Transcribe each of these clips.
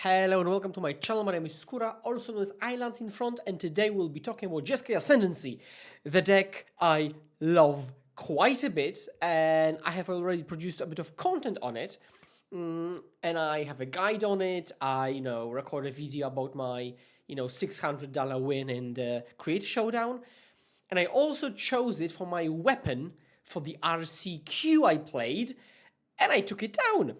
Hello and welcome to my channel. My name is Skura, also known as Islands in Front, and today we'll be talking about Jeskai Ascendancy, the deck I love quite a bit, and I have already produced a bit of content on it, and I have a guide on it. I, record a video about my, $600 win in the Create Showdown, and I also chose it for my weapon for the RCQ I played, and I took it down.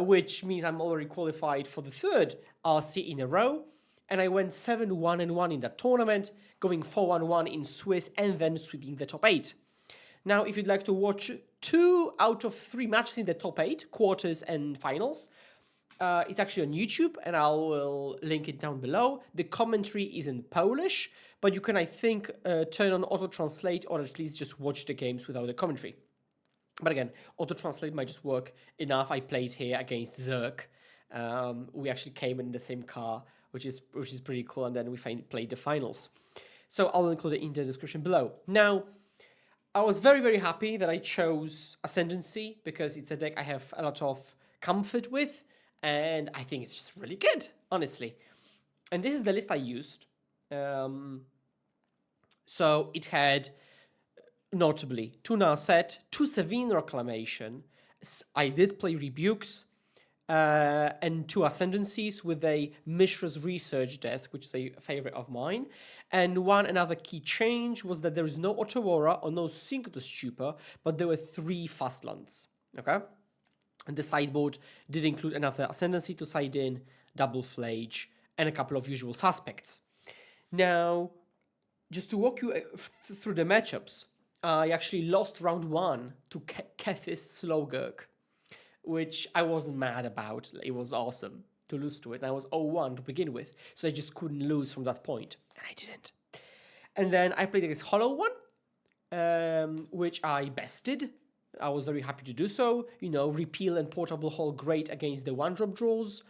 Which means I'm already qualified for the third RC in a row. And I went 7-1-1 in that tournament, going 4-1-1 in Swiss, and then sweeping the top 8. Now, if you'd like to watch 2 out of 3 matches in the top 8, quarters and finals, it's actually on YouTube, and I will link it down below. The commentary is in Polish, but you can, I think, turn on auto-translate or at least just watch the games without the commentary. But again, auto-translate might just work enough. I played here against Zerk. We actually came in the same car, which is pretty cool. And then we played the finals. So I'll include it in the description below. Now, I was very, very happy that I chose Ascendancy because it's a deck I have a lot of comfort with. And I think it's just really good, honestly. And this is the list I used. So it had... notably, 2 Narset, 2 Savine Reclamation. I did play Rebukes and 2 Ascendancies with a Mishra's Research desk, which is a favorite of mine. And another key change was that there is no Otawara or no Syncotus Stupor, but there were 3 Fastlands. Okay? And the sideboard did include another Ascendancy to side in, double Flage, and a couple of usual suspects. Now, just to walk you through the matchups, I actually lost round 1 to Kethis Slowgurk, which I wasn't mad about. It was awesome to lose to it. And I was 0-1 to begin with, so I just couldn't lose from that point, and I didn't. And then I played against Hollow One, which I bested. I was very happy to do so. Repeal and Portable Hall great against the 1-drop draws.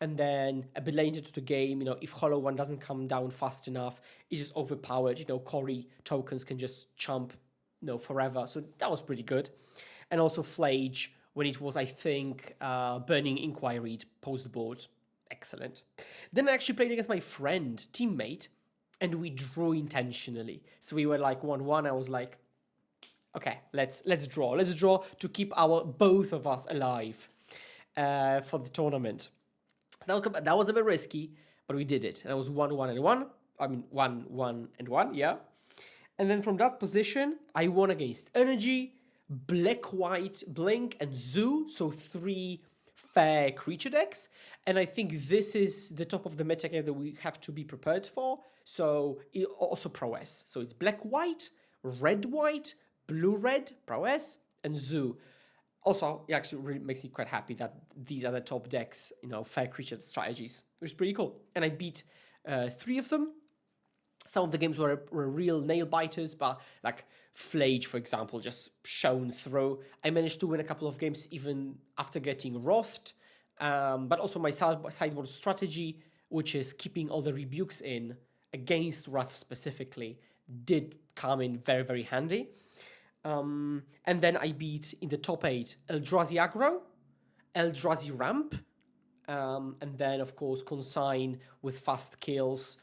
And then a bit later to the game, if Hollow One doesn't come down fast enough, it's just overpowered. Cory tokens can just chump, forever. So that was pretty good. And also Flage, when it was, I think, Burning Inquiry post-board. Excellent. Then I actually played against my friend, teammate, and we drew intentionally. So we were like 1-1. I was like, okay, let's draw. Let's draw to keep both of us alive for the tournament. So that was a bit risky, but we did it. And it was 1-1-1. I mean, 1-1-1, yeah. And then from that position, I won against Energy, Black-White, Blink, and Zoo. So 3 fair creature decks. And I think this is the top of the meta game that we have to be prepared for. So also Prowess. So it's Black-White, Red-White, Blue-Red, Prowess, and Zoo. Also, it actually really makes me quite happy that these are the top decks, fair creature strategies, which is pretty cool. And I beat 3 of them. Some of the games were real nail biters, but like Flage, for example, just shone through. I managed to win a couple of games even after getting Wrathed. But also my sideboard strategy, which is keeping all the Rebukes in against Wrath specifically, did come in very, very handy. And then I beat in the top 8 Eldrazi Aggro, Eldrazi Ramp, and then of course Consign with fast kills.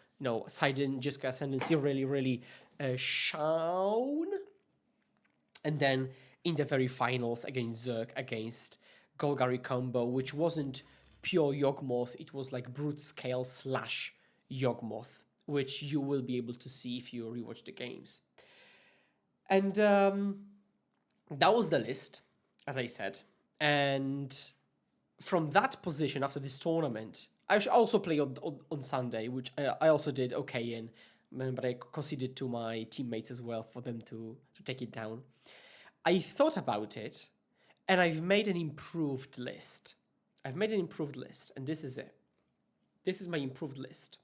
Sidon, Jeskai Ascendancy really, really shone. And then in the very finals against Zerk, against Golgari combo, which wasn't pure Yawgmoth, it was like Brute Scale / Yawgmoth, which you will be able to see if you rewatch the games. And that was the list, as I said. And from that position, after this tournament, I also played on Sunday, which I also did okay in. But I conceded to my teammates as well for them to take it down. I thought about it, and I've made an improved list. And this is it. This is my improved list.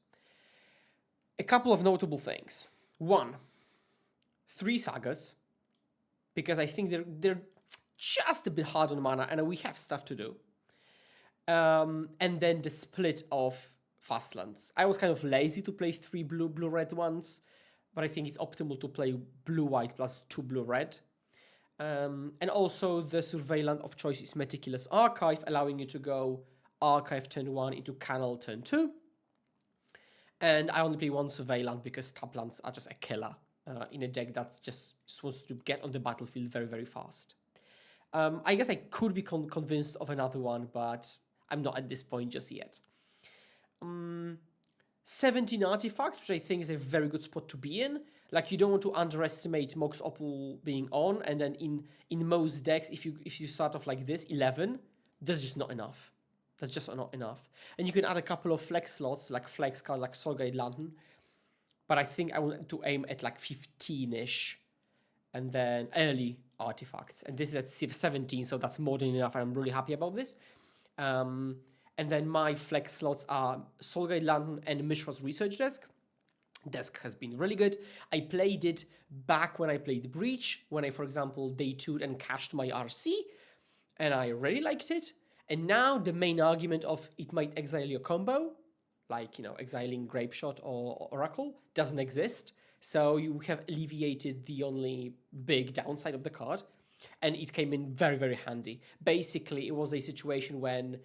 A couple of notable things. 1. 3 sagas, because I think they're just a bit hard on mana, and we have stuff to do. And then the split of Fastlands. I was kind of lazy to play 3 blue-red ones, but I think it's optimal to play blue-white plus 2 blue-red. And also the surveillant of choice is Meticulous Archive, allowing you to go Archive turn 1 into Canal turn 2. And I only play one Surveillant because tap lands are just a killer in a deck that just wants to get on the battlefield very, very fast. I guess I could be convinced of another one, but I'm not at this point just yet. 17 Artifact, which I think is a very good spot to be in. Like, you don't want to underestimate Mox Opal being on, and then in most decks, if you start off like this, 11, that's just not enough. That's just not enough. And you can add a couple of flex slots, like flex cards like Soulguide Lantern, but I think I want to aim at like 15-ish, and then early artifacts. And this is at 17, so that's more than enough. I'm really happy about this. And then my flex slots are Soulguide Lantern and Mishra's Research Desk. Desk has been really good. I played it back when I played Breach, when I, for example, day 2'd and cashed my RC, and I really liked it. And now the main argument of it might exile your combo, like, exiling Grapeshot or Oracle, doesn't exist. So you have alleviated the only big downside of the card, and it came in very, very handy. Basically, it was a situation when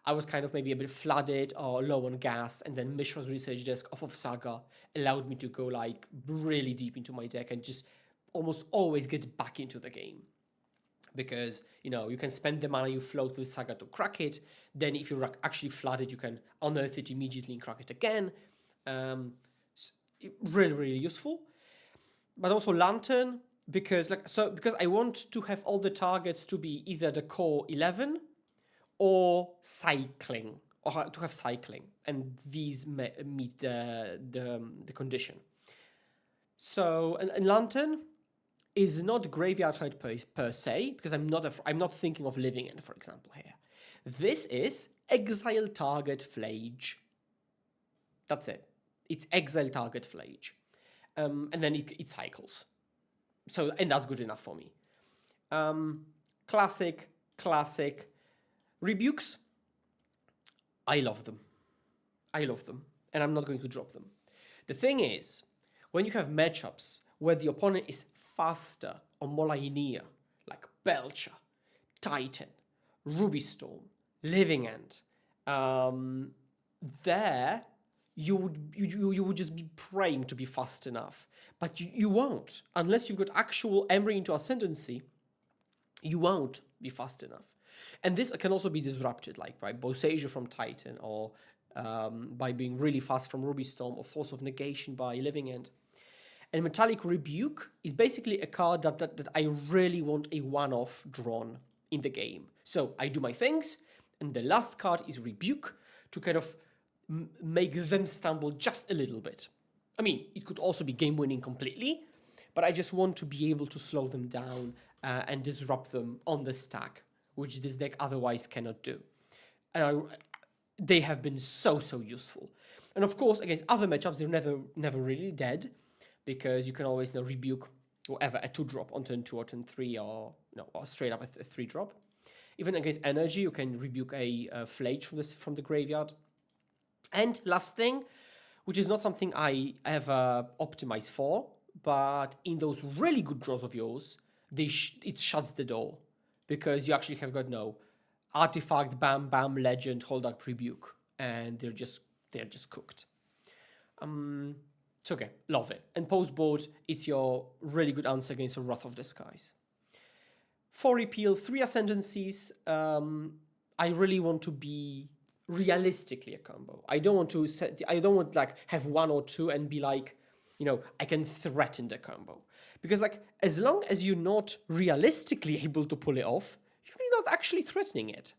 I was kind of maybe a bit flooded or low on gas, and then Mishra's Research Desk off of Saga allowed me to go like really deep into my deck and just almost always get back into the game. Because, you can spend the mana you float with Saga to crack it. Then if you're actually flooded, you can unearth it immediately and crack it again. Really, really useful. But also Lantern, because I want to have all the targets to be either the core 11 or cycling, or to have cycling, and these meet the condition. So, and Lantern is not graveyard hide per se, because I'm not thinking of Living End, for example, here. This is exile target Flage. That's it. It's exile target Flage. And then it cycles. So, and that's good enough for me. Classic. Rebukes. I love them. And I'm not going to drop them. The thing is, when you have matchups where the opponent is faster or more linear, like Belcher, Titan, Ruby Storm, Living End, there you would just be praying to be fast enough, but you won't unless you've got actual Emery into Ascendancy. You won't be fast enough, and this can also be disrupted, like by Boseiju from Titan, or by being really fast from Ruby Storm, or Force of Negation by Living End. And Metallic Rebuke is basically a card that I really want a one-off drawn in the game. So I do my things, and the last card is Rebuke to kind of make them stumble just a little bit. I mean, it could also be game-winning completely, but I just want to be able to slow them down and disrupt them on the stack, which this deck otherwise cannot do. And they have been so useful. And of course, against other matchups, they're never really dead, because you can always rebuke whatever a 2-drop on turn 2 or turn 3, or straight up a 3-drop. Even against energy, you can rebuke a Flage from the graveyard. And last thing, which is not something I ever optimize for, but in those really good draws of yours, it shuts the door, because you actually have got artifact, bam, legend, hold up, rebuke, and they're just cooked. It's okay, love it. And post-board, it's your really good answer against a Wrath of the Skies. 4 repeal, 3 Ascendancies. I really want to be realistically a combo. I don't want like have 1 or 2 and be like, I can threaten the combo. Because as long as you're not realistically able to pull it off, you're not actually threatening it.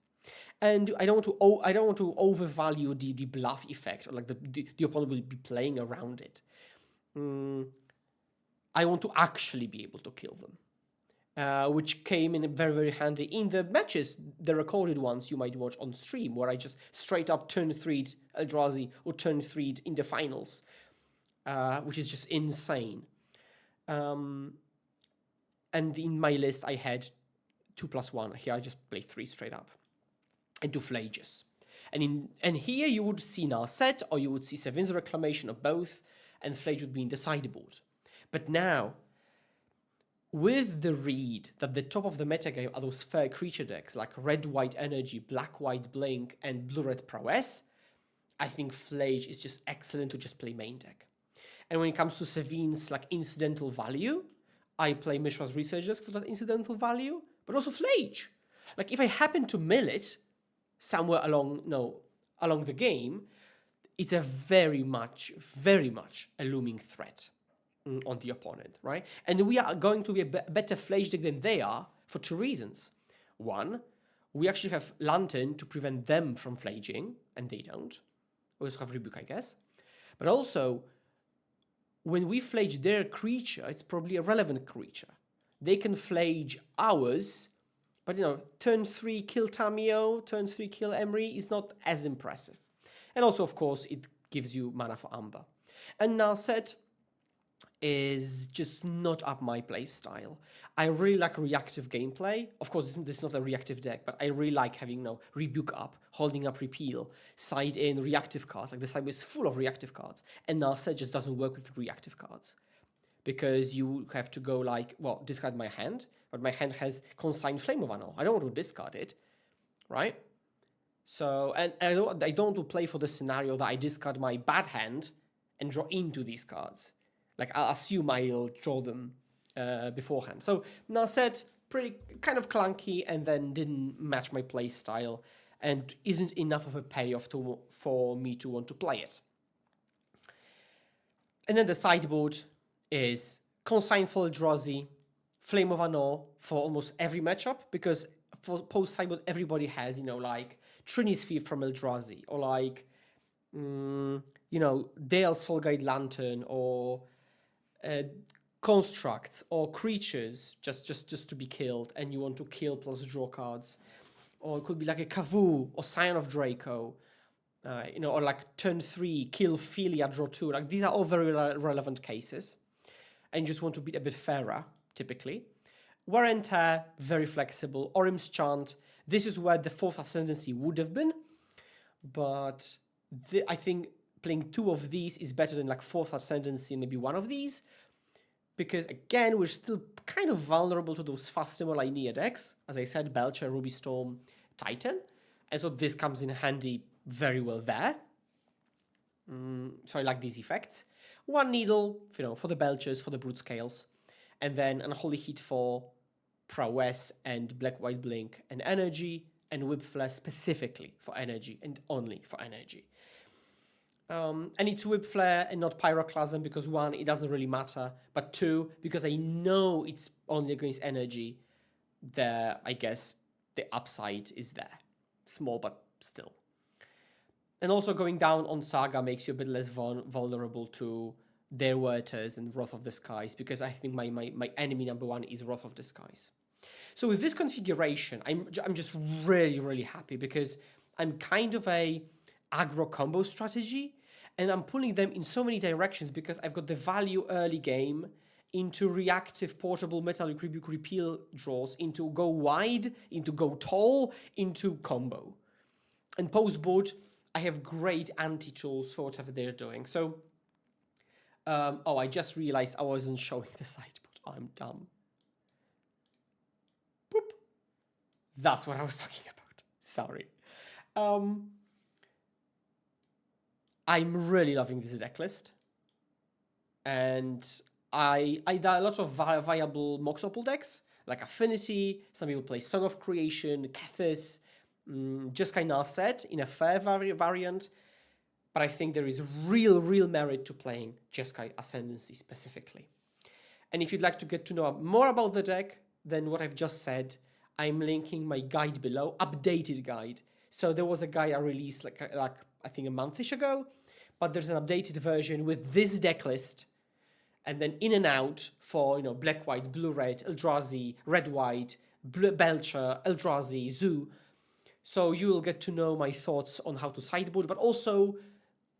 And I don't want to overvalue the bluff effect, or the opponent will be playing around it. I want to actually be able to kill them, which came in very, very handy in the matches, the recorded ones you might watch on stream, where I just straight up turn 3'd Eldrazi or turn 3'd in the finals, which is just insane. And in my list, I had 2+1. Here I just play 3 straight up. And 2 Flages. And here you would see Narset, or you would see Sevin's Reclamation, or both, and Flage would be in the sideboard. But now, with the read that the top of the metagame are those fair creature decks like red-white energy, black-white blink, and blue-red prowess, I think Flage is just excellent to just play main deck. And when it comes to Sevin's like incidental value, I play Mishra's Research Desk for that incidental value, but also Flage. Like if I happen to mill it somewhere along the game, it's a very much a looming threat on the opponent, right? And we are going to be a better Flage deck than they are for two reasons. One, we actually have Lantern to prevent them from flaging, and they don't. We also have Rebuke, I guess. But also, when we flage their creature, it's probably a relevant creature. They can flage ours, but turn 3 kill Tamio, turn 3 kill Emery is not as impressive. And also, of course, it gives you mana for Amber. And Narset is just not up my play style. I really like reactive gameplay. Of course, this is not a reactive deck, but I really like having Rebuke up, holding up Repeal, side in reactive cards. Like the sideboard is full of reactive cards, and Narset just doesn't work with reactive cards because you have to go discard my hand, but my hand has Consigned Flame of Anor. I don't want to discard it, right? So, and I don't want to play for the scenario that I discard my bad hand and draw into these cards. Like, I'll assume I'll draw them beforehand. So, Narset, pretty kind of clunky, and then didn't match my play style, and isn't enough of a payoff for me to want to play it. And then the sideboard is Consign for Eldrazi, Flame of Anor for almost every matchup, because for post-sideboard, everybody has, Trinisphere from Eldrazi, or Dale Soulguide Lantern, or constructs or creatures just to be killed, and you want to kill plus draw cards. Or it could be like a Kavu or Scion of Draco, or like turn 3, kill Philia, draw 2. Like these are all very relevant cases. And you just want to be a bit fairer, typically. Wear and Tear, very flexible. Orim's Chant, this is where the 4th Ascendancy would have been. But I think playing 2 of these is better than 4th Ascendancy, maybe 1 of these. Because again, we're still kind of vulnerable to those Fastimal Linear decks. As I said, Belcher, Ruby Storm, Titan. And so this comes in handy very well there. So I like these effects. 1 Needle, for the Belchers, for the Brute Scales. And then Unholy Heat for Prowess and Black-White Blink and Energy. And Whip Flare specifically for energy and only for energy. And it's Whip Flare and not Pyroclasm because 1, it doesn't really matter, but 2, because I know it's only against energy, I guess the upside is there. Small, but still. And also going down on Saga makes you a bit less vulnerable to their Werters and Wrath of the Skies, because I think my enemy number 1 is Wrath of the Skies. So with this configuration, I'm just really, really happy because I'm kind of a aggro combo strategy, and I'm pulling them in so many directions because I've got the value early game into reactive portable Metallic Rebuke Repeal draws, into go wide, into go tall, into combo. And post-board, I have great anti-tools for whatever they're doing. So, I just realized I wasn't showing the sideboard. I'm dumb. Boop. That's what I was talking about. Sorry. I'm really loving this deck list. And I did a lot of viable Mox Opal decks, like Affinity. Some people play Song of Creation, Kethis, Jeskai Narset in a fair variant. But I think there is real merit to playing Jeskai Ascendancy specifically. And if you'd like to get to know more about the deck than what I've just said, I'm linking my guide below, updated guide. So there was a guide I released like I think a monthish ago, but there's an updated version with this deck list, and then in and out for black, white, blue, red, Eldrazi, red, white, Belcher, Eldrazi, Zoo. So you will get to know my thoughts on how to sideboard, but also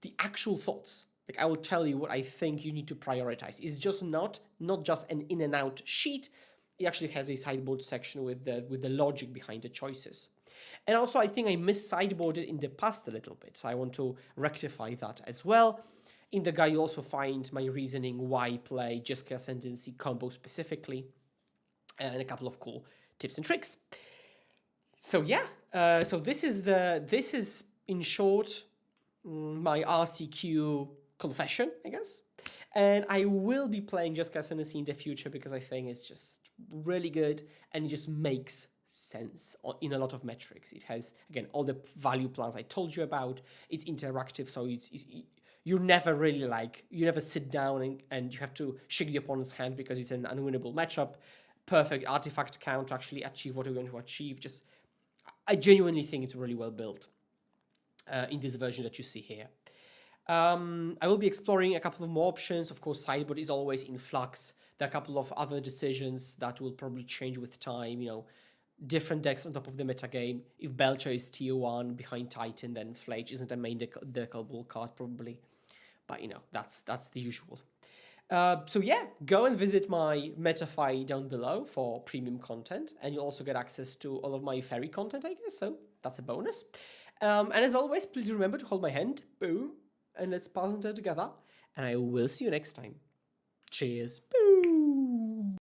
the actual thoughts. Like I will tell you what I think you need to prioritize. It's just not just an in and out sheet. It actually has a sideboard section with the logic behind the choices. And also, I think I mis-sideboarded in the past a little bit, so I want to rectify that as well. In the guide, you also find my reasoning why play Jeskai Ascendancy combo specifically. and a couple of cool tips and tricks. So yeah, so this is in short my RCQ confession, I guess. And I will be playing Jeskai Ascendancy in the future because I think it's just really good and it just makes sense in a lot of metrics. It has, again, all the value plans I told you about. It's interactive, so you never really you never sit down and you have to shake the opponent's hand because it's an unwinnable matchup. Perfect artifact count to actually achieve what we want to achieve. I genuinely think it's really well built in this version that you see here. I will be exploring a couple of more options. Of course, Sideboard is always in flux. There are a couple of other decisions that will probably change with time. Different decks on top of the metagame. If Belcher is tier 1 behind Titan, then Flage isn't a main deckable card probably. But that's the usual. So yeah, go and visit my Metafy down below for premium content, and you'll also get access to all of my fairy content, I guess. So that's a bonus. And as always, please remember to hold my hand. Boom. And let's pass it together. And I will see you next time. Cheers. Boom.